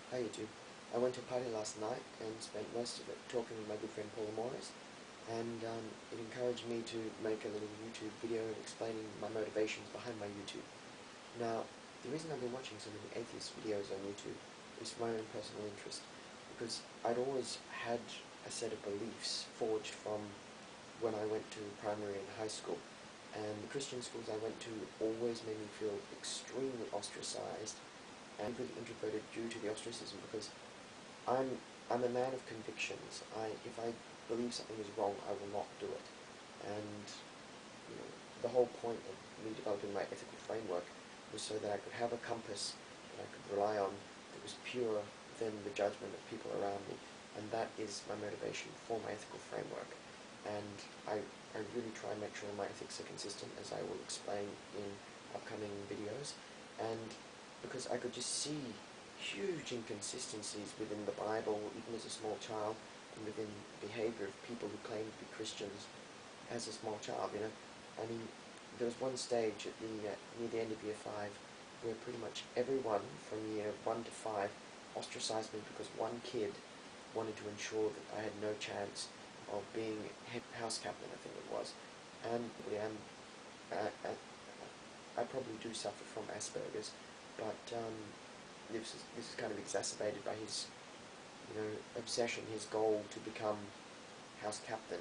Hi YouTube. I went to a party last night and spent most of it talking with my good friend Paul Morris, and it encouraged me to make a little YouTube video explaining my motivations behind my YouTube. Now, the reason I've been watching so many atheist videos on YouTube is for my own personal interest, because I'd always had a set of beliefs forged from when I went to primary and high school, and the Christian schools I went to always made me feel extremely ostracized and really introverted due to the ostracism, because I'm a man of convictions. If I believe something is wrong, I will not do it. And the whole point of me developing my ethical framework was so that I could have a compass that I could rely on that was purer than the judgment of people around me. And that is my motivation for my ethical framework. And I really try and make sure my ethics are consistent, as I will explain in upcoming videos. And because I could just see huge inconsistencies within the Bible, even as a small child, and within behavior of people who claim to be Christians as a small child, I mean, there was one stage at near the end of year 5 where pretty much everyone from year 1 to 5 ostracized me because one kid wanted to ensure that I had no chance of being house captain, I think it was. And I probably do suffer from Asperger's, but this is kind of exacerbated by his obsession. His goal to become house captain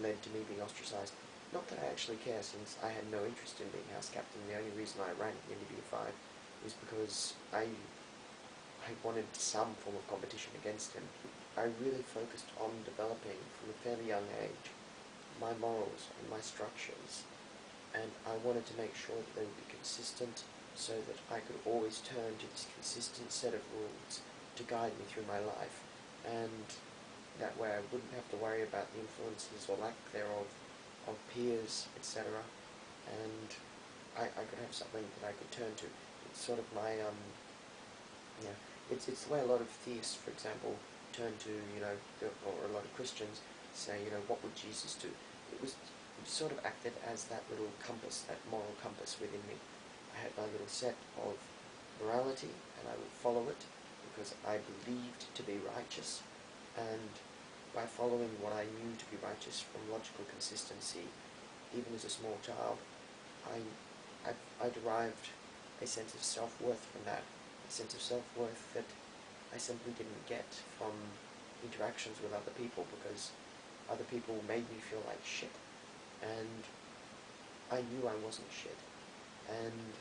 led to me being ostracized. Not that I actually care, since I had no interest in being house captain. The only reason I ran at the end of year 5 was because I wanted some form of competition against him. I really focused on developing from a fairly young age my morals and my structures, and I wanted to make sure that they would be consistent, so that I could always turn to this consistent set of rules to guide me through my life, and that way I wouldn't have to worry about the influences or lack thereof of peers, etc., and I could have something that I could turn to. It's sort of my, it's the way a lot of theists, for example, turn to, or a lot of Christians say, what would Jesus do? It sort of acted as that little compass, that moral compass within me. I had my little set of morality, and I would follow it because I believed to be righteous, and by following what I knew to be righteous from logical consistency, even as a small child, I derived a sense of self-worth from that, a sense of self-worth that I simply didn't get from interactions with other people, because other people made me feel like shit, and I knew I wasn't shit, and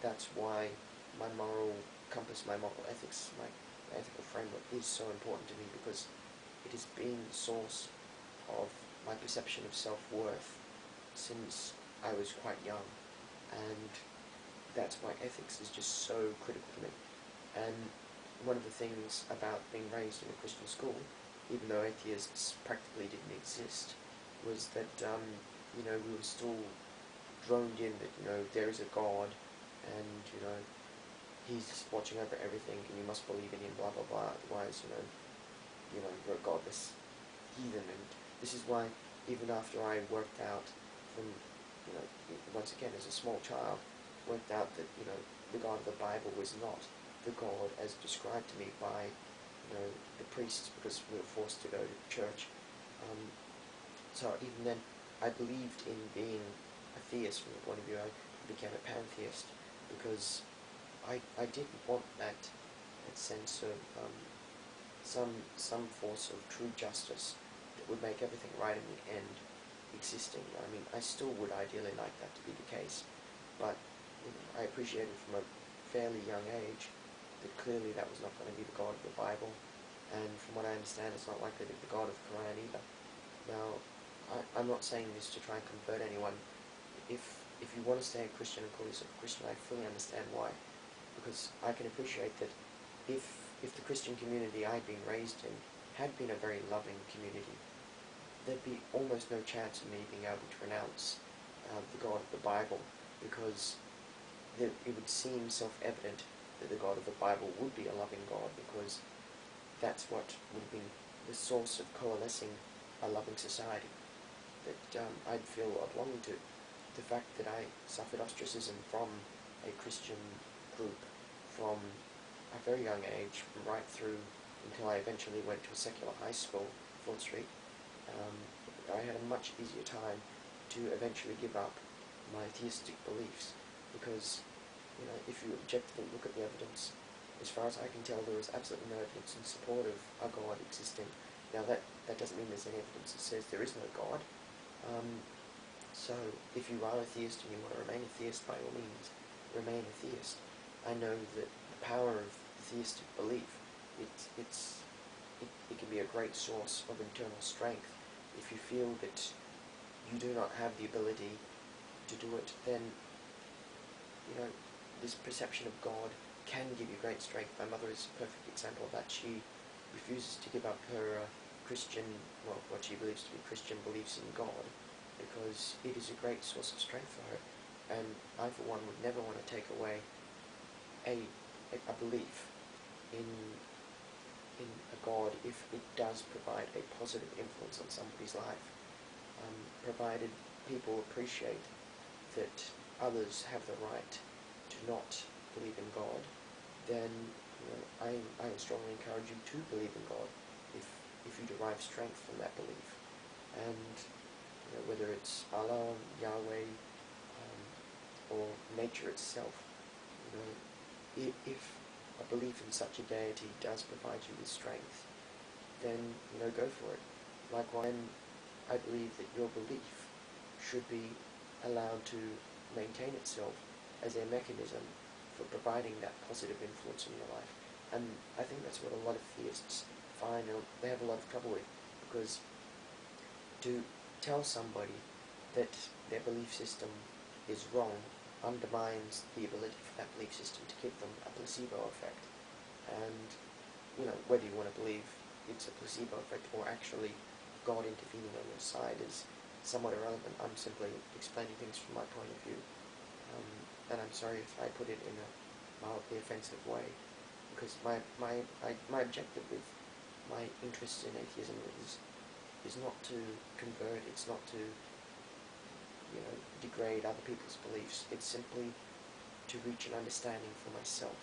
that's why my moral compass, my moral ethics, my ethical framework is so important to me, because it has been the source of my perception of self-worth since I was quite young, and that's why ethics is just so critical to me. And one of the things about being raised in a Christian school, even though atheists practically didn't exist, was that we were still droned in that there is a God, and he's watching over everything, and you must believe in him, blah blah blah. Otherwise, you're a godless heathen. And this is why, even after I worked out from, once again as a small child, worked out that the God of the Bible was not the God as described to me by the priests, because we were forced to go to church. So even then, I believed in being a theist from the point of view. I became a pantheist because I didn't want that sense of some force of true justice that would make everything right in the end existing. I mean, I still would ideally like that to be the case, but I appreciated from a fairly young age that clearly that was not going to be the God of the Bible, and from what I understand, it's not likely to be the God of the Quran either. Now, I'm not saying this to try and convert anyone. If you want to stay a Christian and call yourself a Christian, I fully understand why, because I can appreciate that if the Christian community I'd been raised in had been a very loving community, there'd be almost no chance of me being able to renounce the God of the Bible, because it would seem self-evident that the God of the Bible would be a loving God, because that's what would have been the source of coalescing a loving society that I'd feel a belonging to. The fact that I suffered ostracism from a Christian group, from a very young age, right through until I eventually went to a secular high school, Ford Street, I had a much easier time to eventually give up my theistic beliefs, because, if you objectively look at the evidence, as far as I can tell, there is absolutely no evidence in support of a God existing. Now that doesn't mean there's any evidence that says there is no God. So if you are a theist and you want to remain a theist, by all means, remain a theist. I know that the power of theistic belief, it can be a great source of internal strength. If you feel that you do not have the ability to do it, then, this perception of God can give you great strength. My mother is a perfect example of that. She refuses to give up her what she believes to be Christian beliefs in God, because it is a great source of strength for her. And I, for one, would never want to take away a belief in a God if it does provide a positive influence on somebody's life, provided people appreciate that others have the right to not believe in God. Then I would strongly encourage you to believe in God if you derive strength from that belief. And whether it's Allah, Yahweh, or nature itself, if a belief in such a deity does provide you with strength, then go for it. Likewise, I believe that your belief should be allowed to maintain itself as a mechanism for providing that positive influence in your life. And I think that's what a lot of theists find they have a lot of trouble with, because to tell somebody that their belief system is wrong undermines the ability for that belief system to give them a placebo effect. And, whether you want to believe it's a placebo effect or actually God intervening on your side is somewhat irrelevant. I'm simply explaining things from my point of view. And I'm sorry if I put it in a mildly offensive way, because my objective with my interest in atheism is not to convert, it's not to degrade other people's beliefs. It's simply to reach an understanding for myself.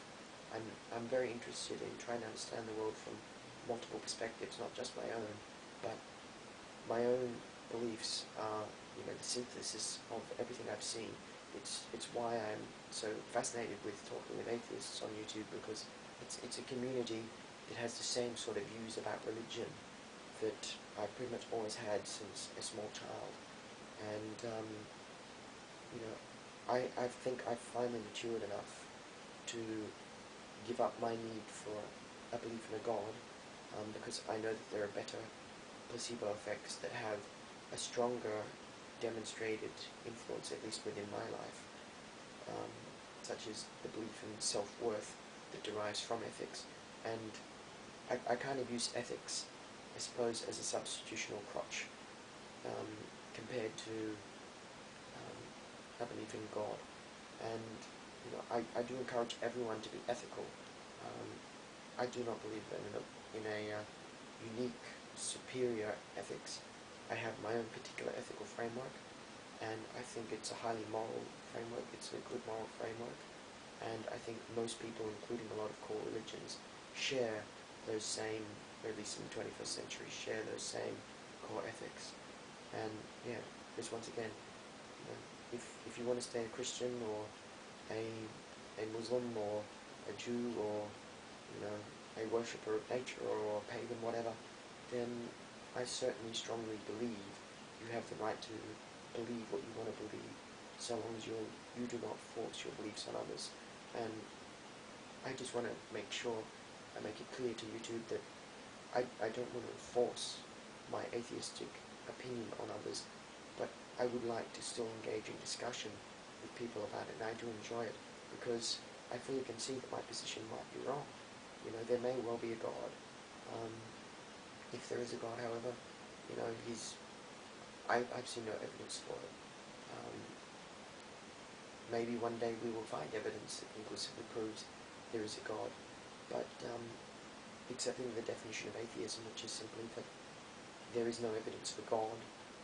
I'm very interested in trying to understand the world from multiple perspectives, not just my own, but my own beliefs are the synthesis of everything I've seen. It's why I'm so fascinated with talking with atheists on YouTube, because it's a community that has the same sort of views about religion that I've pretty much always had since a small child. And I think I've finally matured enough to give up my need for a belief in a God, because I know that there are better placebo effects that have a stronger demonstrated influence, at least within my life, such as the belief in self-worth that derives from ethics. And I kind of use ethics, I suppose, as a substitutional crutch, compared to a belief in God. And I do encourage everyone to be ethical. I do not believe in a unique, superior ethics. I have my own particular ethical framework, and I think it's a highly moral framework. It's a good moral framework, and I think most people, including a lot of core religions, share those same, or at least in the 21st century, share those same core ethics. And just once again, if you want to stay a Christian or a Muslim or a Jew or a worshipper of nature or a pagan, whatever, then I certainly strongly believe you have the right to believe what you want to believe, so long as you do not force your beliefs on others. And I just want to make sure I make it clear to YouTube that I don't want to force my atheistic opinion on others, but I would like to still engage in discussion with people about it, and I do enjoy it, because I fully concede that my position might be wrong. There may well be a God. If there is a God, however, I've seen no evidence for it. Maybe one day we will find evidence that conclusively proves there is a God, but accepting the definition of atheism, which is simply that there is no evidence for God,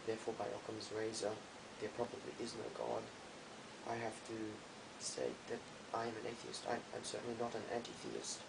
therefore by Occam's razor, there probably is no God, I have to say that I am an atheist. I'm certainly not an anti-theist.